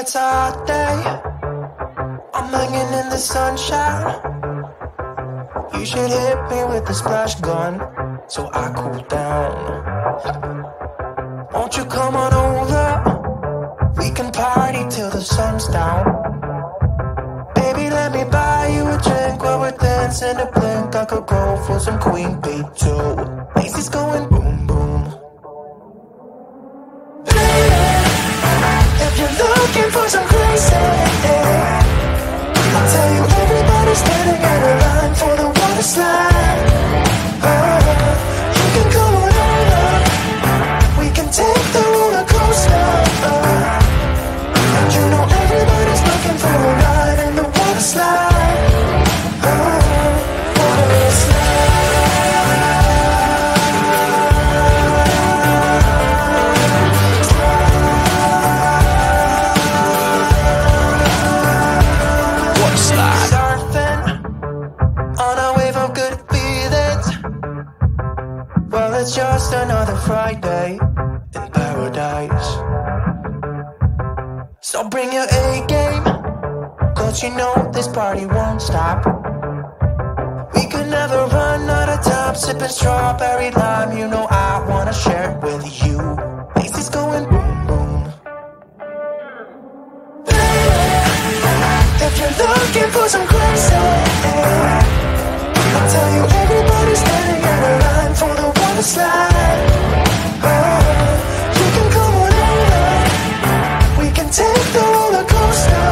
it's a hot day. I'm hanging in the sunshine. You should hit me with the splash gun so I cool down. Won't you come on over? We can party till the sun's down. Baby, let me buy you a drink while we're dancing to blink. I could go for some Queen Bee too. Bass is going boom boom. If you're looking for some crazy, I'll tell you everybody's standing in a line for the water slide. You can come on over. We can take the roller coaster. And you know everybody's looking for a ride in the water slide. Water slide. Water slide. Surfing on a wave of good feelings. Well, it's just another Friday in paradise. So bring your A-game, cause you know this party won't stop. We could never run out of time, sipping strawberry lime. You know I wanna share it with you. Bass is going boom boom. If you're looking for some crazy, I'll tell you everybody's standing in a line for the water slide. You can come on over. We can take the roller coaster.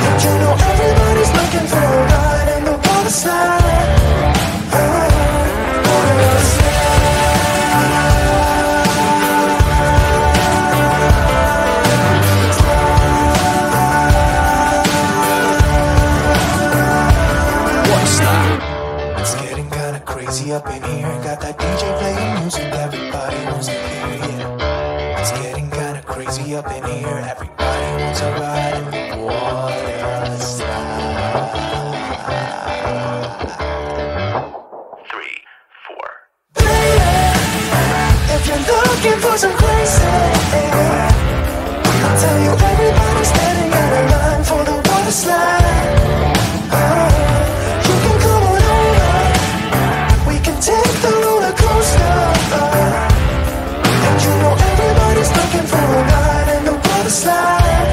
And you know everybody's looking for a ride in the water slide. Water slide. Water slide. It's getting kinda crazy up in here. Got that DJ playing music everybody wants to hear, yeah. It's getting kinda crazy up in here. Everybody wants a ride in the water slide. 3, 4. If you're looking for some crazy, I'll tell you everybody's standing in a line for the water slide. You can come on over. We can take the roller coaster. And you know everybody's looking for a ride in the water slide.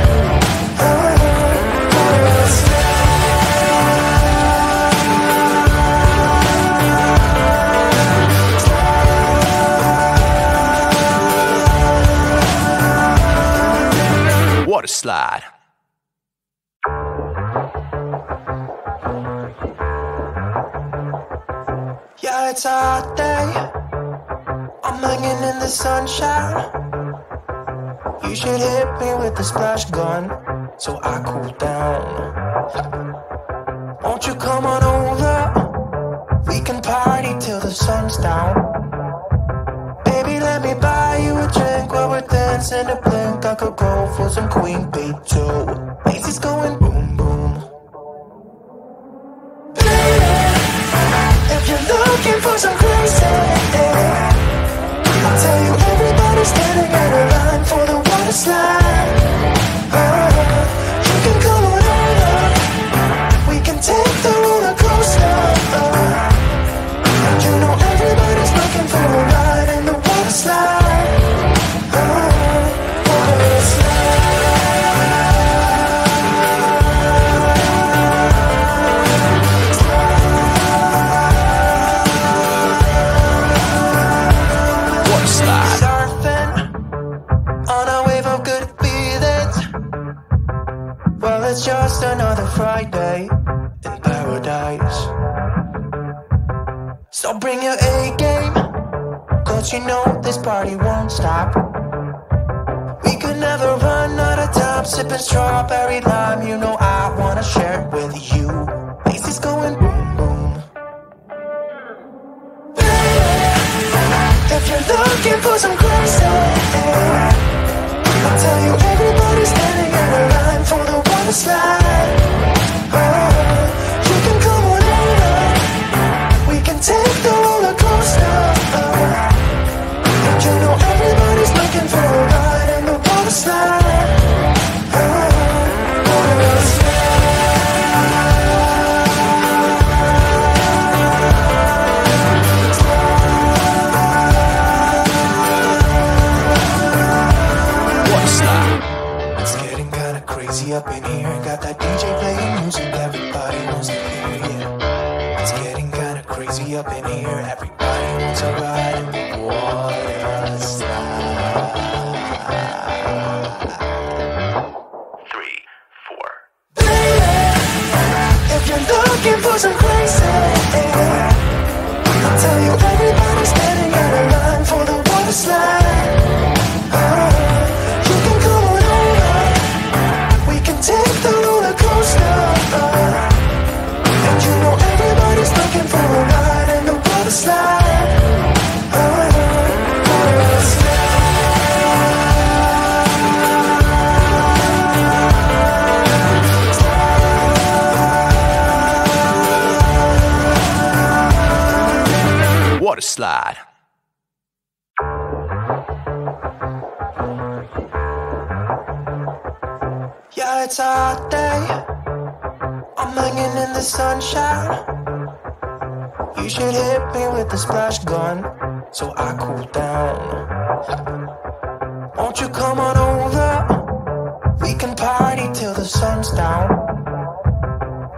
Water slide. Water slide. Yeah, it's a hot day. I'm hanging in the sunshine. You should hit me with the splash gun so I cool down. Won't you come on over? We can party till the sun's down. Baby, let me buy you a drink while we're dancing to blink. I could go for some Queen Bee too. Bass is going boom boom. If you're looking for some crazy, I'll tell you everybody's standing in a line for the water slide. You can come on over. We can take the roller coaster. And you know everybody's looking for a ride in the water slide. Water slide. Surfing on a wave of good feelings. Well, it's just another Friday in paradise. So bring your A-game, cause you know this party won't stop. We could never run out of time, sipping strawberry lime. You know I wanna share it with you. Bass is going boom boom. If you're looking for some crazy, I'll tell you everybody's standing in a line for the water slide. You can come on over. We can take the roller coaster. And you know everybody's looking for a ride in the water slide. water slide. Yeah, it's a hot day. I'm hanging in the sunshine. You should hit me with the splash gun so I cool down. Won't you come on over? We can party till the sun's down.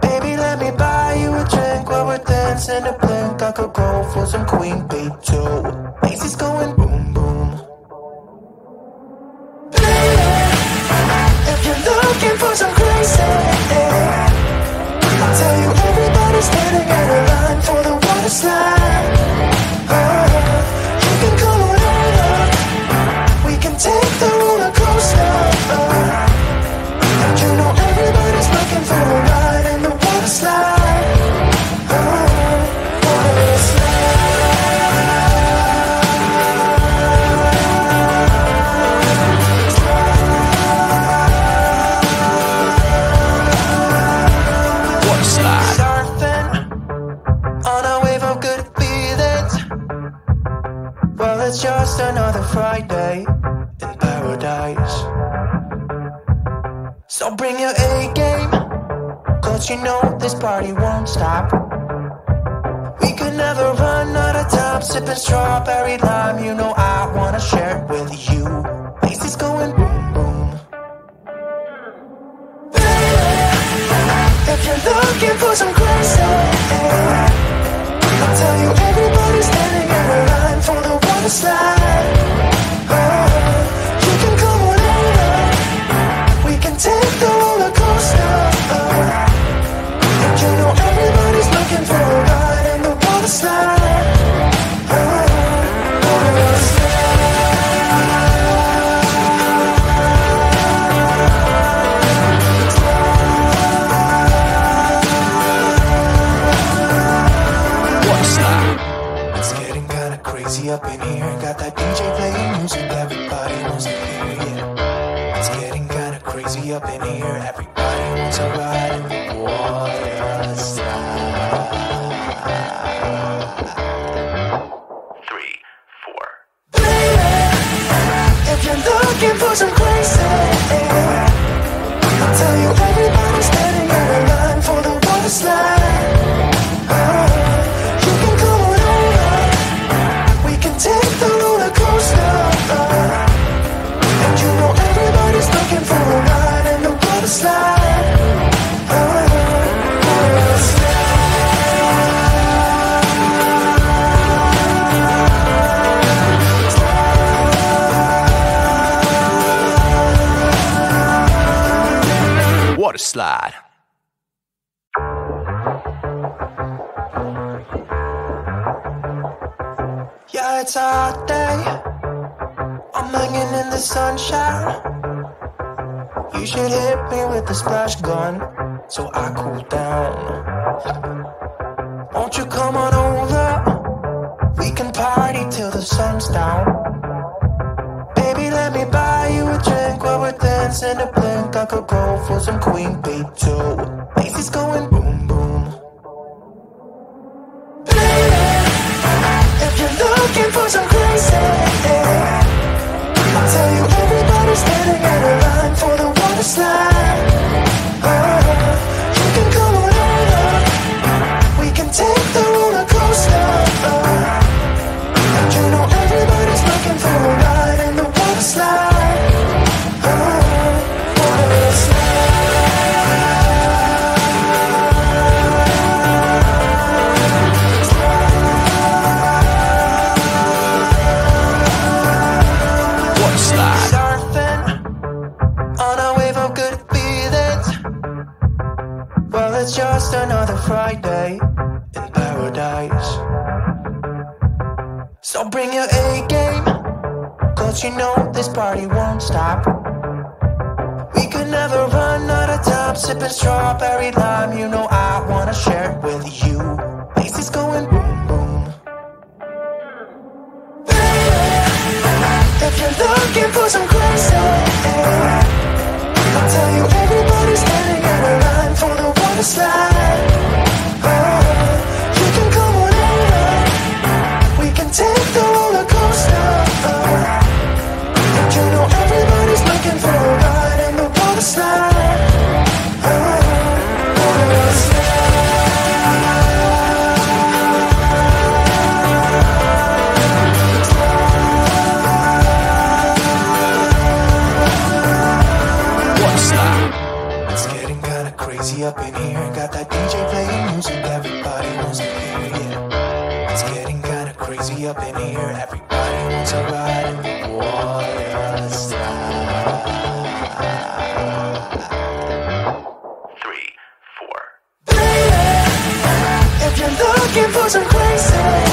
Baby, let me buy you a drink while we're dancing to blink. I could go for some Queen Bee too. Bass is going boom boom. Baby, if you're looking for some crazy, I'll tell you everybody's standing in a line for the water slide. You can come on over. We can take the roller coaster. And you know everybody's looking for a ride in the water slide. Water slide. Water slide. Surfing on a wave of good feelings. Well, it's just another Friday in paradise. So bring your A game, cause you know this party won't stop. We could never run out of time, sipping strawberry lime. You know I wanna share it with you. Bass is going boom boom. Baby, if you're looking for some crazy, I'll tell you everybody's standing in a line for the water slide. You can come on over. We can take the roller coaster. And you know everybody's looking for a ride in the water slide. Water slide. It's getting kinda crazy up in here. Got that DJ playing music everybody wants to hear, yeah. It's getting kinda crazy up in here. Everybody wants to ride in the water slide. 3, 4. Baby, if you're looking for some crazy, I'll tell you everybody's standing in a line for the water slide. You can come on over. We can take the roller coaster. And you know everybody's looking for a ride in the water slide. Water slide. Water slide. Yeah, it's a hot day. I'm hanging in the sunshine. You should hit me with the splash gun so I cool down. Won't you come on over? We can party till the sun's down. Baby, let me buy you a drink while we're dancing to blink. I could go for some Queen Bee too. Bass is going boom boom. Baby, if you're looking for some crazy, I'll tell you everybody's standing in a line for the water slide. You can come on over. We can take the roller coaster. And you know everybody's looking for a ride in the water slide. Water slide. Water slide. Surfing on a wave of good feelings. Well, it's just another Friday in paradise. So bring your A game, cause you know this party won't stop. We could never run out of time, sipping strawberry lime. You know I wanna share it with you. Bass is going boom boom. Baby, if you're looking for some crazy, I'll tell you everybody's standing in a line for the water slide. You can come on over. We here. Everybody wants a ride in the water slide. 3, 4. Baby, if you're looking for some crazy,